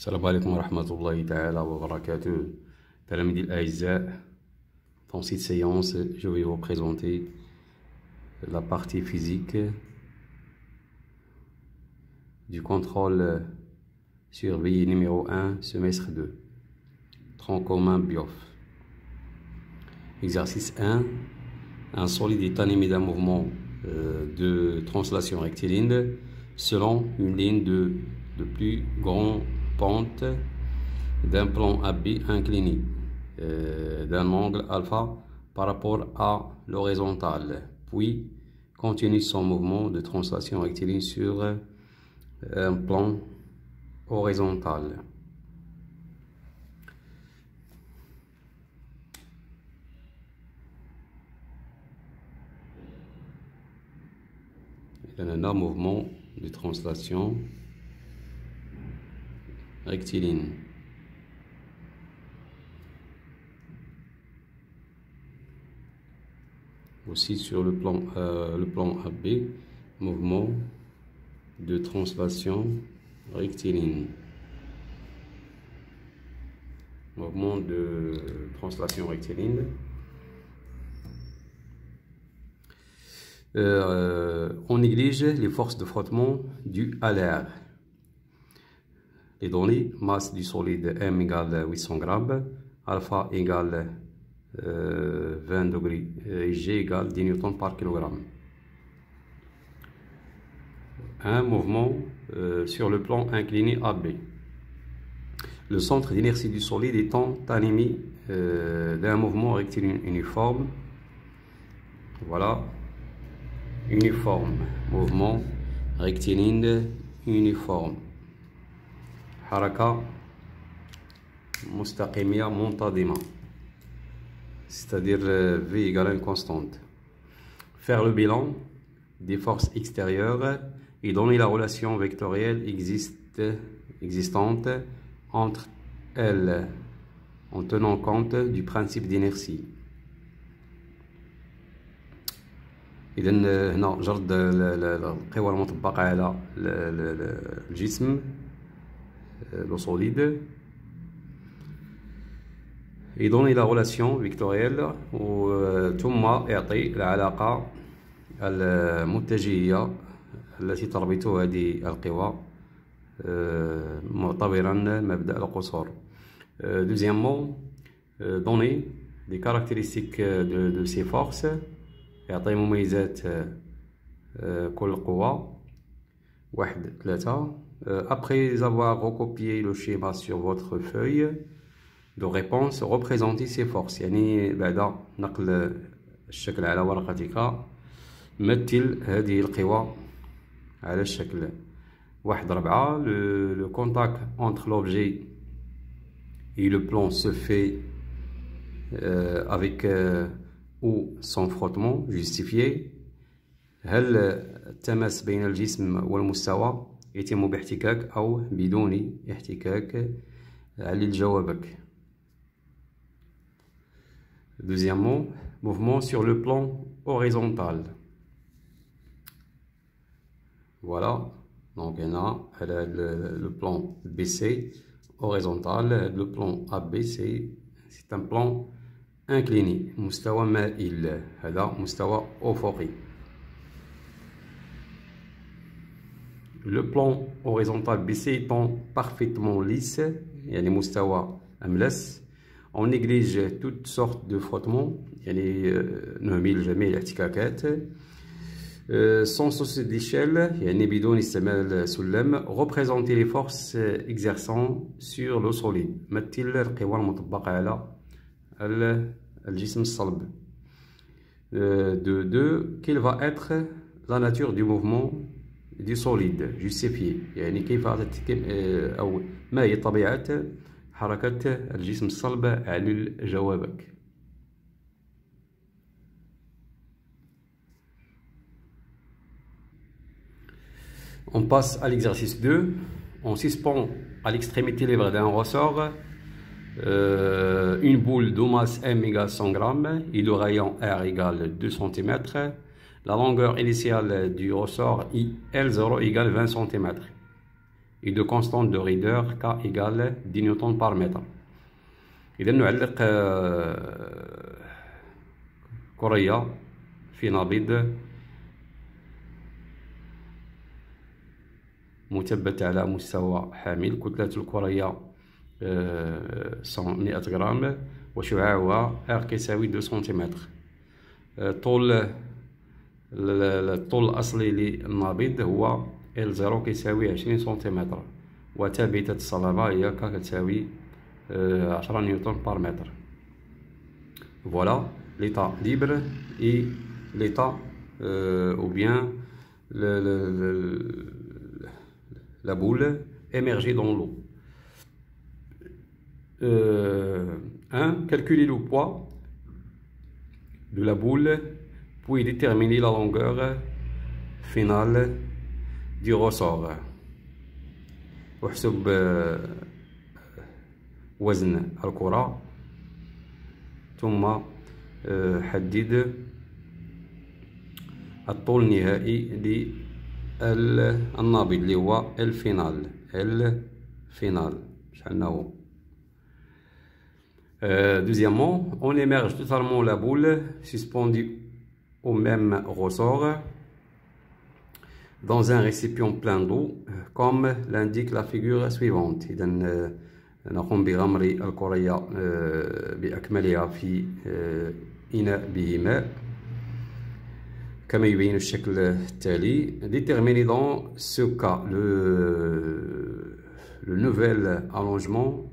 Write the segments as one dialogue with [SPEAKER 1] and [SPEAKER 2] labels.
[SPEAKER 1] السلام عليكم ورحمة الله تعالى وبركاته. تلاميذي الأعزاء, dans cette séance, je vais vous présenter la partie physique du contrôle surveillé numéro 1, semestre 2, tronc commun BIOF. Exercice 1. Un solide est animé d'un mouvement de translation rectiligne selon une ligne de plus grande pente d'un plan AB incliné d'un angle alpha par rapport à l'horizontale, puis continue son mouvement de translation rectiligne sur un plan horizontal. Il y a un mouvement de translation rectiligne. Aussi sur le plan AB, mouvement de translation rectiligne. Mouvement de translation rectiligne. On néglige les forces de frottement dues à l'air. Les données: masse du solide M égale 800 grammes, alpha égale 20 degrés et G égale 10 newtons par kilogramme. Un mouvement sur le plan incliné AB. Le centre d'inertie du solide étant animé d'un mouvement rectiligne uniforme. Voilà, uniforme, mouvement rectiligne uniforme. حركة مستقيمة منتظمة, c'est-à-dire V égale à une constante. Faire le bilan des forces extérieures et donner la relation vectorielle existante entre elles en tenant compte du principe d'inertie. إذا هنا جرد القوى المطبقة على الجسم le solide et donner la relation vectorielle ثم يعطي العلاقة المتجهية التي تربط هذه القوى معتبرا مبدأ القصور. Deuxièmement, donner des caractéristiques de ces forces, يعطي مميزات كل قوة 1 3. Après avoir recopié le schéma sur votre feuille de réponse, représentez ces forces. يعني بعد نقل الشكل على ورقتك مثل هذه القوى على الشكل. 1 4. Le contact entre l'objet et le plan se fait avec ou sans frottement justifié. هل التماس بين الجسم والمستوى يتم باحتكاك أو بدون احتكاك؟ علل جوابك. Deuxièmement, mouvement sur le plan horizontal. Voilà, donc on a le plan BC horizontal, le plan AB c'est un plan incliné. مستوى مائل, هذا مستوى أفقي. Le plan horizontal BC étant parfaitement lisse, يعني مستوى أملس, on néglige toutes sortes de frottements, يعني نهمل جميع الاحتكاكات. Sans souci d'échelle, يعني بدون استعمال سلم, représenter les forces exerçant sur le solide, مثل القوى المطبقة على الجسم الصلب. De 2, quelle va être la nature du mouvement du solide justifié, يعني كيف أو ما هي طبيعة حركة الجسم الصلب؟ علل جوابك. On passe à l'exercice 2. On suspend à l'extrémité libre d'un ressort une boule de masse M égale 100 grammes et de rayon R égale 2 cm. La longueur initiale du ressort L0 égale 20 cm. et de constante de Rieder K égale 10 newtons par mètre. إذا نعلق كرية في نبيض مثبت على مستوى حامل. كتلة الكرية 100 غرام وشعاعها R كيساوي 2 سنتيمتر. الطول الأصلي للنبيض هو L0 كيساوي 20 سنتيمتر، وثابتة الصلابة هي K كتساوي 10 نيوتن بار متر. Voilà l'état libre et l'état ou bien la boule émergée dans l'eau. 1. Calculer le poids de la boule, puis déterminer la longueur finale du ressort. واحسب وزن الكرة، ثم حدد الطول النهائي للنابض اللي هو الفينال. شحال هو؟ Deuxièmement, on émerge totalement la boule suspendue au même ressort dans un récipient plein d'eau, comme l'indique la figure suivante. إذا نقوم بغمر الكرية بأكملها في إناء به ماء كما يبين الشكل التالي. Déterminer dans ce cas le nouvel allongement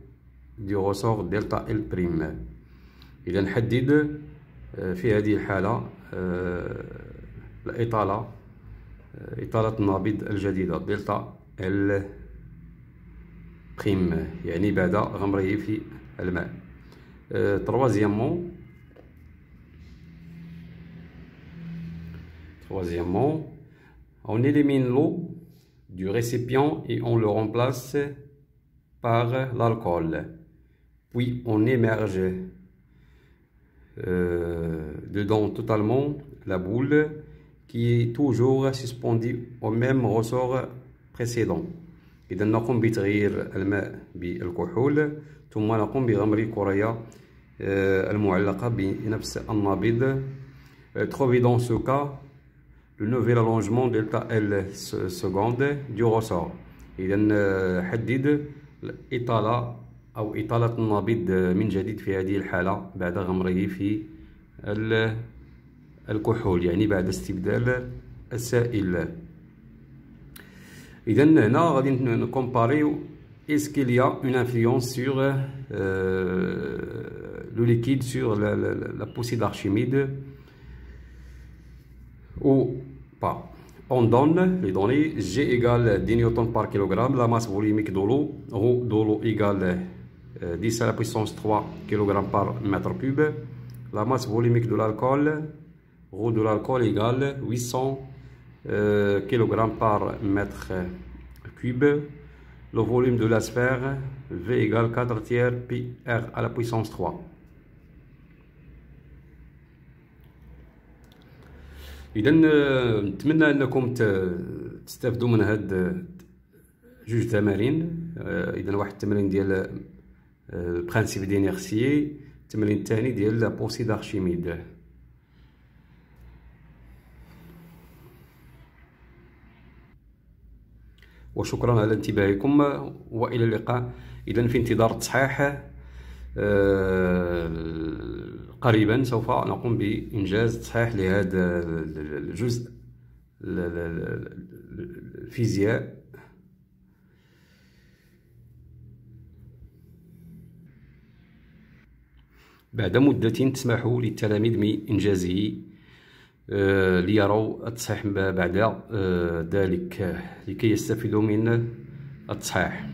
[SPEAKER 1] du ressort دلتا L prime. إذا نحدد في هذه الحالة الإطالة، إطالة النابض الجديدة دلتا L prime، يعني بعد غمره في الماء. Troisièmement, on élimine l'eau du récipient et on le remplace par l'alcool. Puis on émerge dedans totalement la boule qui est toujours suspendue au même ressort précédent. إذا نقوم بتغيير الماء بالكحول، ثم نقوم بغمر الكرية المعلقة بنفس النابض. Trouver dans ce cas le nouvel allongement delta L seconde du ressort. إذا حدد الإطالة أو إطالة النابض من جديد في هذه الحالة بعد غمره في الكحول، يعني بعد استبدال السائل. إذا هنا غادي نكومباريو est-ce qu'il y a une influence sur le liquide sur la poussée d'Archimède ou pas. On donne les données G égale 10 newtons par kilogramme, la masse volumique de l'eau, ρ de l'eau égale 10 à la puissance 3 kg par mètre cube, la masse volumique de l'alcool, ρ de l'alcool égale 800 kg par mètre cube, le volume de la sphère V égale 4 tiers pi R à la puissance 3. إذا نتمنى أنكم تستافدوا من هاد جوج تمارين. إذا واحد التمرين ديال البرانسيب دينيرسيي، التمرين الثاني ديال لا بوسي d'Archimède. وشكرا على انتباهكم والى اللقاء. اذا في انتظار التصحيح قريبا سوف نقوم بانجاز تصحيح لهذا الجزء الفيزياء. بعد مدة تسمح للتلاميذ بإنجازه ليروا التصحيح بعد ذلك لكي يستفيدوا من التصحيح.